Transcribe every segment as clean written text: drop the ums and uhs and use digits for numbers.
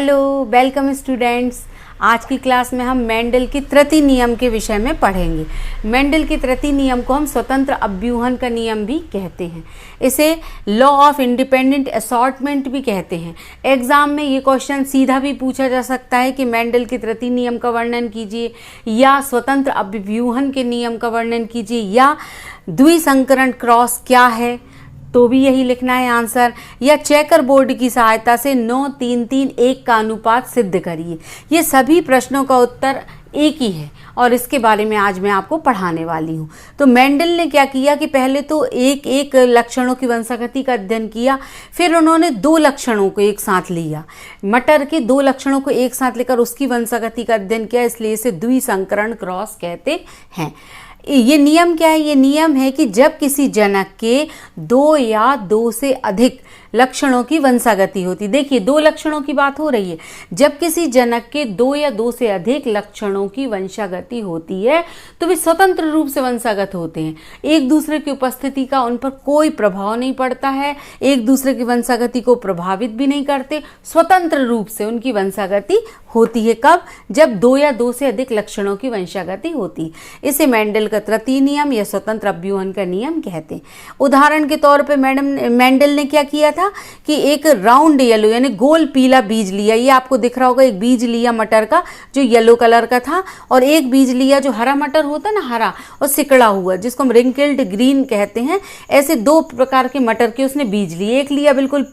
Hello, welcome students. आज की class में हम मेंडल की तृतीय नियम के विषय में पढ़ेंगे। मेंडल की तृतीय नियम को हम स्वतंत्र अभ्यूहन का नियम भी कहते हैं। इसे लॉ ऑफ इंडिपेंडेंट असॉर्टमेंट भी कहते हैं। एग्जाम में ये क्वेश्चन सीधा भी पूछा जा सकता है कि मेंडल के तृतीय नियम का वर्णन कीजिए, या स्वतंत्र अभ्यूहन के नियम का वर्णन कीजिए, या द्विसंकरण क्रॉस क्या है, तो भी यही लिखना है आंसर, या चेकर बोर्ड की सहायता से 9-3-3-1 का अनुपात सिद्ध करिए। ये सभी प्रश्नों का उत्तर एक ही है और इसके बारे में आज मैं आपको पढ़ाने वाली हूँ। तो मेंडल ने क्या किया कि पहले तो एक एक लक्षणों की वंशागति का अध्ययन किया, फिर उन्होंने दो लक्षणों को एक साथ लिया, मटर के दो लक्षणों को एक साथ लेकर उसकी वंशागति का अध्ययन किया, इसलिए इसे द्विसंकरण क्रॉस कहते हैं। ये नियम क्या है? ये नियम है कि जब किसी जनक के दो या दो से अधिक लक्षणों की वंशागति होती, देखिए दो लक्षणों की बात हो रही है, जब किसी जनक के दो या दो से अधिक लक्षणों की वंशागति होती है तो वे स्वतंत्र रूप से वंशागत होते हैं। एक दूसरे की उपस्थिति का उन पर कोई प्रभाव नहीं पड़ता है, एक दूसरे की वंशागति को प्रभावित भी नहीं करते, स्वतंत्र रूप से उनकी वंशागति होती है। कब? जब दो या दो से अधिक लक्षणों की वंशागति होती है। इसे मेंडल का तृतीय नियम या स्वतंत्र अभ्यूहन का नियम कहते हैं। उदाहरण के तौर पे मेंडल ने क्या किया था कि एक राउंड येलो यानी गोल पीला बीज लिया, ये आपको दिख रहा होगा, एक बीज लिया मटर का जो येलो कलर का था, और एक बीज लिया जो हरा मटर होता है ना, हरा और सिकड़ा हुआ, जिसको हम रिंकल्ड ग्रीन कहते हैं। ऐसे दो प्रकार के मटर के उसने बीज लिए, एक लिया बिल्कुल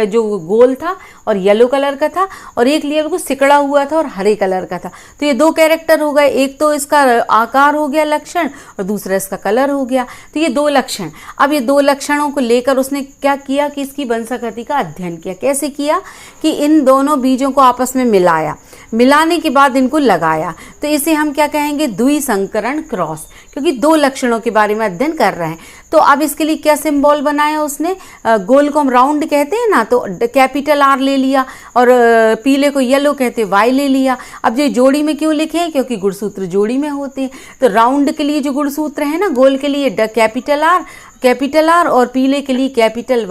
जो गोल था और येलो कलर का था, और एक लिया बिल्कुल सिकड़ा हुआ था और हरे कलर का था। तो ये दो कैरेक्टर हो गए, एक तो इसका आकार हो गया लक्षण और दूसरा इसका कलर हो गया। तो ये दो लक्षण, अब ये दो लक्षणों को लेकर उसने क्या किया कि इसकी वंशागति का अध्ययन किया। कैसे किया कि इन दोनों बीजों को आपस में मिलाया, मिलाने के बाद इनको लगाया, तो इसे हम क्या कहेंगे? द्विसंकरण क्रॉस, क्योंकि दो लक्षणों के बारे में अध्ययन कर रहे हैं। तो अब इसके लिए क्या सिंबल बनाया उसने? गोल को हम राउंड कहते हैं ना, तो कैपिटल आर ले लिया, और पीले को येलो कहते हैं, वाई ले लिया। अब ये जोड़ी में क्यों लिखे हैं? क्योंकि गुणसूत्र जोड़ी में होते हैं। तो राउंड के लिए जो गुणसूत्र है ना, गोल के लिए कैपिटल आर और पीले के लिए कैपिटल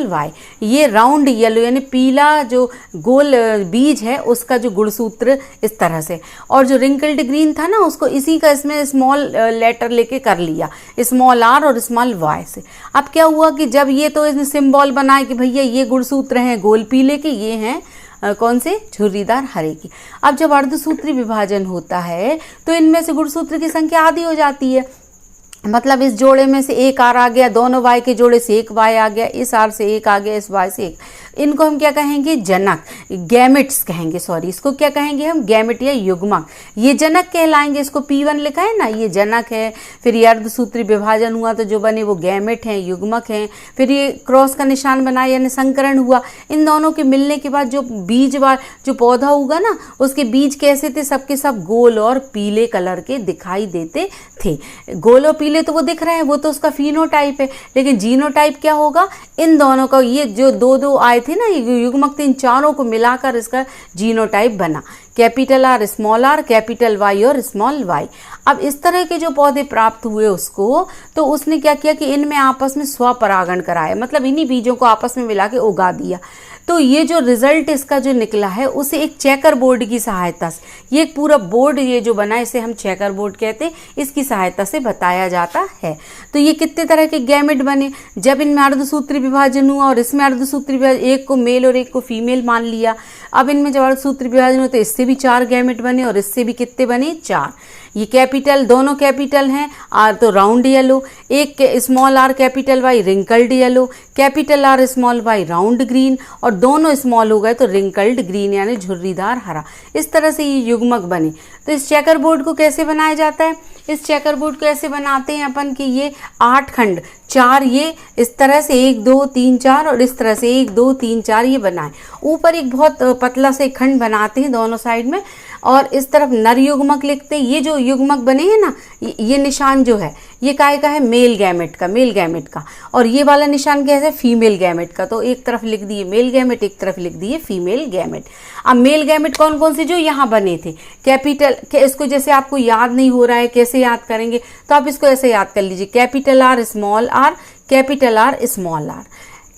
वाई। ये राउंड येलो यानी पीला जो गोल बीज है उसका जो गुणसूत्र इस तरह से, और जो रिंकल्ड ग्रीन था ना उसको इसी का इसमें स्मॉल लेटर लेके कर लिया, स्मॉल आर और स्मॉल वाई से। अब क्या हुआ कि जब ये तो इसने सिंबल बनाए कि भैया ये गुणसूत्र हैं गोल पीले के, ये हैं कौन से? झुर्रीदार हरे की। अब जब अर्धसूत्री विभाजन होता है तो इनमें से गुणसूत्र की संख्या आधी हो जाती है, मतलब इस जोड़े में से एक आर आ गया, दोनों वाई के जोड़े से एक वाई आ गया, इस आर से एक आ गया, इस वाई से एक। इनको हम क्या कहेंगे? जनक, गैमेट्स कहेंगे, सॉरी इसको क्या कहेंगे हम? गैमेट या युग्मक। ये जनक कहलाएंगे। इसको P1 लिखा है ना, ये जनक है। फिर ये अर्धसूत्री विभाजन हुआ तो जो बने वो गैमेट हैं, युग्मक हैं। फिर ये क्रॉस का निशान बनाया यानी संकरण हुआ। इन दोनों के मिलने के बाद जो बीज जो पौधा होगा ना, उसके बीज कैसे थे? सबके सब गोल और पीले कलर के दिखाई देते थे। गोल और पीले तो वो दिख रहे हैं, वो तो उसका फिनोटाइप है, लेकिन जीनोटाइप क्या होगा? इन दोनों का, ये जो दो दो आए थे ना युग्मक, इन चारों को मिलाकर इसका जीनोटाइप बना, capital R, small R, capital Y और स्मॉल वाई। अब इस तरह के जो पौधे प्राप्त हुए उसको, तो उसने क्या किया कि इनमें आपस में स्वपरागण कराया, मतलब इन्हीं बीजों को आपस में मिला के उगा दिया। तो ये जो रिजल्ट इसका जो निकला है उसे एक चेकर बोर्ड की सहायता से, ये एक पूरा बोर्ड ये जो बना इसे हम चेकर बोर्ड कहते हैं, इसकी सहायता से बताया जाता है। तो ये कितने तरह के गैमेट बने? जब इनमें अर्धसूत्री विभाजन हुआ और इसमें अर्धसूत्री विभाजन, एक को मेल और एक को फीमेल मान लिया। अब इनमें जब अर्धसूत्री विभाजन हुआ तो इससे भी 4 गैमेट बने और इससे भी कितने बने? 4। ये कैपिटल, दोनों कैपिटल हैं, आर तो राउंड येलो, एक small R capital Y wrinkled yellow, capital R small Y round green, और दोनों स्मॉल हो गए तो रिंकल्ड ग्रीन यानी झुर्रीदार हरा। इस तरह से ये युग्मक बने। तो इस चेकर बोर्ड को कैसे बनाया जाता है? इस चेकर बोर्ड को ऐसे बनाते हैं अपन कि ये 8 खंड, 4 ये इस तरह से 1 2 3 4 और इस तरह से 1 2 3 4 ये बनाए। ऊपर एक बहुत पतला से खंड बनाते हैं दोनों साइड में, और इस तरफ नर युग्मक लिखते हैं। ये जो युग्मक बने हैं ना, ये निशान जो है ये काय का है? मेल गैमेट का, और ये वाला निशान क्या है? फीमेल गैमेट का। तो एक तरफ लिख दिए मेल गैमेट, एक तरफ लिख दिए फीमेल गैमेट। अब मेल गैमेट कौन कौन से? जो यहाँ बने थे कैपिटल, इसको जैसे आपको याद नहीं हो रहा है कैसे याद करेंगे, तो आप इसको ऐसे याद कर लीजिए, capital R small R, capital R small R,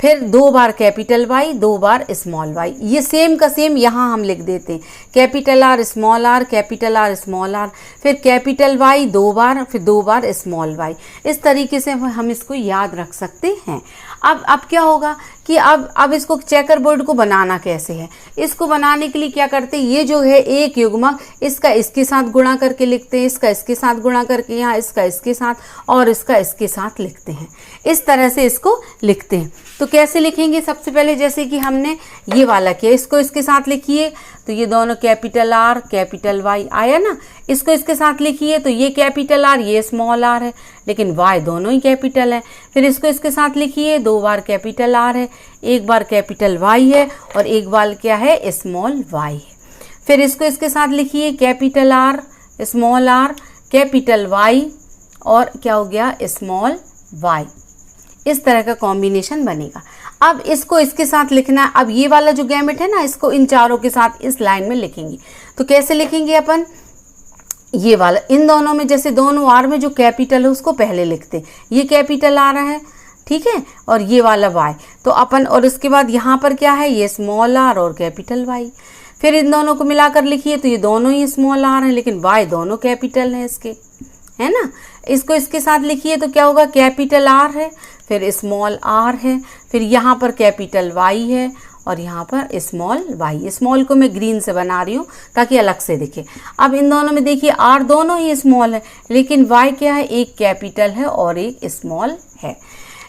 फिर 2 बार कैपिटल वाई, 2 बार स्मॉल वाई। ये सेम का सेम यहाँ हम लिख देते हैं, capital R small R, capital R small R, फिर कैपिटल वाई 2 बार, फिर 2 बार स्मॉल वाई। इस तरीके से हम इसको याद रख सकते हैं। अब क्या होगा कि अब इसको चेकर बोर्ड को बनाना कैसे है। इसको बनाने के लिए क्या करते हैं, ये जो है एक युग्मक, इसका इसके साथ गुणा करके लिखते हैं, इसका इसके साथ गुणा करके यहाँ इसका इसके साथ और इसका इसके साथ लिखते हैं। इस तरह से इसको लिखते हैं। तो कैसे लिखेंगे, सबसे पहले जैसे कि हमने ये वाला किया, इसको इसके साथ लिखिए तो ये दोनों कैपिटल आर कैपिटल वाई आया ना। इसको इसके साथ लिखिए तो ये कैपिटल आर ये स्मॉल आर है, लेकिन वाई दोनों ही कैपिटल है। फिर इसको इसके साथ लिखिए, 2 बार कैपिटल आर है, 1 बार कैपिटल वाई है और 1 बार क्या है, स्मॉल वाई है। फिर इसको इसके साथ लिखिए, capital R small R capital Y और क्या हो गया, स्मॉल वाई। इस तरह का कॉम्बिनेशन बनेगा। अब इसको इसके साथ लिखना है। अब ये वाला जो गैमेट है ना, इसको इन चारों के साथ इस लाइन में लिखेंगे। तो कैसे लिखेंगे अपन, ये वाला इन दोनों में, जैसे दोनों आर में जो कैपिटल है उसको पहले लिखते हैं। ये कैपिटल आ रहा है, ठीक है, और ये वाला वाई तो अपन, और इसके बाद यहाँ पर क्या है, ये स्मॉल आर और कैपिटल वाई। फिर इन दोनों को मिलाकर लिखिए तो ये दोनों ही स्मॉल आर हैं, लेकिन वाई दोनों कैपिटल हैं इसके, है ना। इसको इसके साथ लिखिए तो क्या होगा, कैपिटल आर है, फिर स्मॉल आर है, फिर यहाँ पर कैपिटल वाई है और यहाँ पर स्मॉल वाई। स्मॉल को मैं ग्रीन से बना रही हूँ ताकि अलग से दिखे। अब इन दोनों में देखिए, आर दोनों ही स्मॉल है, लेकिन वाई क्या है, एक कैपिटल है और एक स्मॉल है।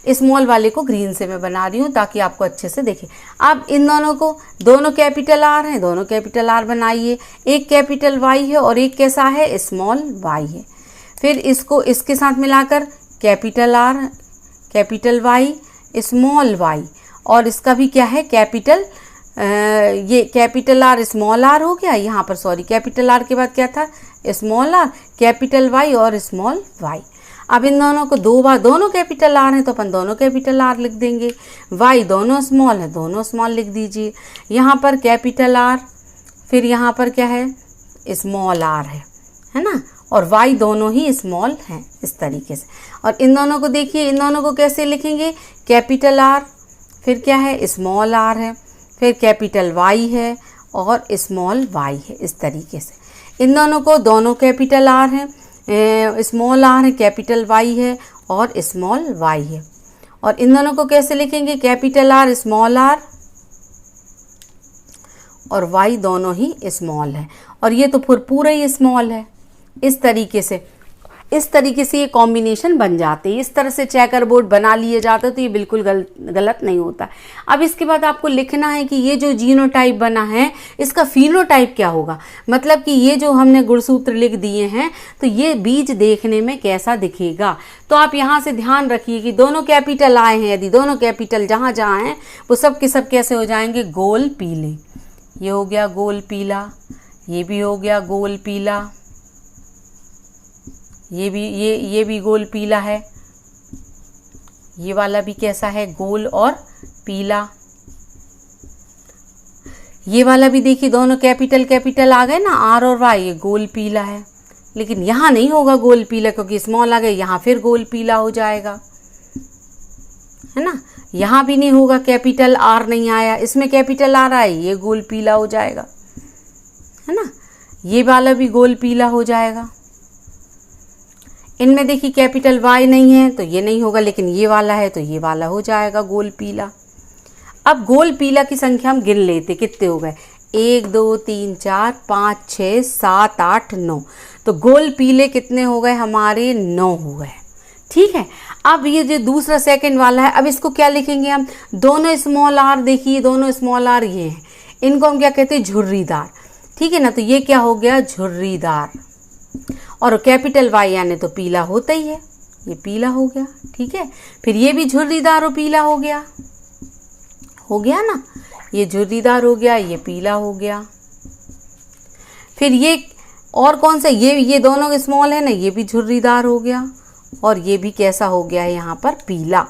स्मॉल वाले को ग्रीन से मैं बना रही हूँ ताकि आपको अच्छे से दिखे। अब इन दोनों को, दोनों कैपिटल आर हैं, दोनों कैपिटल आर बनाइए। एक कैपिटल वाई है और एक कैसा है, स्मॉल वाई है। फिर इसको इसके साथ मिलाकर capital R capital Y small Y, और इसका भी क्या है, कैपिटल ये कैपिटल आर स्मॉल आर हो गया यहाँ पर, सॉरी, कैपिटल आर के बाद क्या था, स्मॉल आर कैपिटल वाई और स्मॉल वाई। अब इन दोनों को 2 बार, दोनों कैपिटल आर हैं तो अपन दोनों कैपिटल आर लिख देंगे। वाई दोनों स्मॉल है, दोनों स्मॉल लिख दीजिए। यहाँ पर कैपिटल आर, फिर यहाँ पर क्या है, स्मॉल आर है ना, और वाई दोनों ही स्मॉल हैं, इस तरीके से। और इन दोनों को देखिए, इन दोनों को कैसे लिखेंगे, कैपिटल आर, फिर क्या है, स्मॉल आर है, फिर कैपिटल वाई है और स्मॉल वाई है, इस तरीके से। इन दोनों को, दोनों कैपिटल आर हैं, स्मॉल आर है, कैपिटल वाई है और स्मॉल वाई है। और इन दोनों को कैसे लिखेंगे, कैपिटल आर स्मॉल आर और वाई दोनों ही स्मॉल है, और ये तो फिर पूरा ही स्मॉल है। इस तरीके से ये कॉम्बिनेशन बन जाते हैं। इस तरह से चेकर बोर्ड बना लिए जाते तो ये बिल्कुल गलत नहीं होता। अब इसके बाद आपको लिखना है कि ये जो जीनोटाइप बना है इसका फिनोटाइप क्या होगा। मतलब कि ये जो हमने गुणसूत्र लिख दिए हैं तो ये बीज देखने में कैसा दिखेगा। तो आप यहाँ से ध्यान रखिए कि दोनों कैपिटल आए हैं, यदि दोनों कैपिटल जहाँ जहाँ हैं वो सब के सब कैसे हो जाएंगे, गोल पीले। ये हो गया गोल पीला, ये भी हो गया गोल पीला, ये भी गोल पीला है, ये वाला भी कैसा है, गोल और पीला। ये वाला भी देखिए, दोनों कैपिटल आ गए ना, आर और वाई, ये गोल पीला है। लेकिन यहाँ नहीं होगा गोल पीला क्योंकि स्मॉल आ गए, यहाँ फिर गोल पीला हो जाएगा, है ना। यहाँ भी नहीं होगा, कैपिटल आर नहीं आया, इसमें कैपिटल आ रहा है, ये गोल पीला हो जाएगा, है ना। ये वाला भी गोल पीला हो जाएगा। इनमें देखिए कैपिटल वाई नहीं है तो ये नहीं होगा, लेकिन ये वाला है तो ये वाला हो जाएगा गोल पीला। अब गोल पीला की संख्या हम गिन लेते, कितने हो गए, 1 2 3 4 5 6 7 8 9। तो गोल पीले कितने हो गए हमारे, 9 हो गए। ठीक है। अब ये जो दूसरा सेकंड वाला है, अब इसको क्या लिखेंगे हम, दोनों स्मॉल आर, देखिए दोनों स्मॉल आर ये हैं, इनको हम क्या कहते हैं, झुर्रीदार। ठीक है ना। तो ये क्या हो गया, झुर्रीदार। और कैपिटल वाई यानी तो पीला होता ही है, ये पीला हो गया। ठीक है। फिर ये भी झुर्रीदार और पीला हो गया ना, ये झुर्रीदार हो गया, ये पीला हो गया। फिर ये और कौन सा, ये दोनों स्मॉल है ना, ये भी झुर्रीदार हो गया और ये भी कैसा हो गया है यहाँ पर, पीला।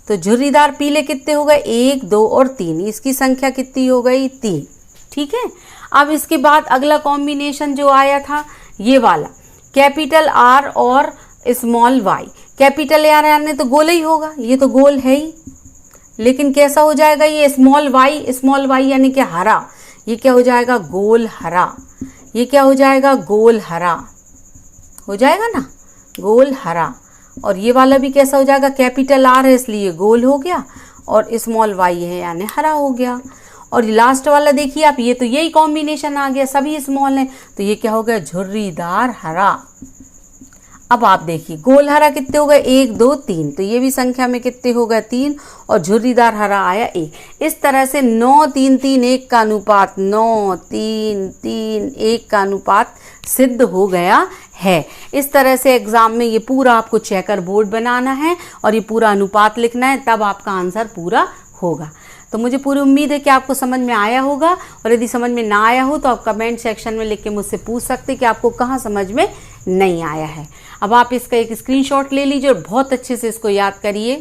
तो झुर्रीदार पीले कितने हो गए, 1 2 और 3, इसकी संख्या कितनी हो गई, 3। ठीक है। अब इसके बाद अगला कॉम्बिनेशन जो आया था ये वाला, कैपिटल आर और स्मॉल वाई। कैपिटल आर यानी तो गोल ही होगा, ये तो गोल है ही, लेकिन कैसा हो जाएगा ये स्मॉल वाई यानी कि हरा, ये क्या हो जाएगा गोल हरा, ये क्या हो जाएगा गोल हरा, हो जाएगा ना गोल हरा। और ये वाला भी कैसा हो जाएगा, कैपिटल आर है इसलिए गोल हो गया और स्मॉल वाई है यानी हरा हो गया। और लास्ट वाला देखिए आप, ये तो यही कॉम्बिनेशन आ गया, सभी स्मॉल हैं, तो ये क्या हो गया झुर्रीदार हरा। अब आप देखिए गोल हरा कितने हो गए 1 2 3, तो ये भी संख्या में कितने हो गए 3 और झुर्रीदार हरा आया 1। इस तरह से 9 3 3 1 का अनुपात 9 3 3 1 का अनुपात सिद्ध हो गया है। इस तरह से एग्जाम में ये पूरा आपको चेकर बोर्ड बनाना है और ये पूरा अनुपात लिखना है, तब आपका आंसर पूरा होगा। तो मुझे पूरी उम्मीद है कि आपको समझ में आया होगा, और यदि समझ में ना आया हो तो आप कमेंट सेक्शन में लिख के मुझसे पूछ सकते कि आपको कहाँ समझ में नहीं आया है। अब आप इसका एक स्क्रीनशॉट ले लीजिए और बहुत अच्छे से इसको याद करिए।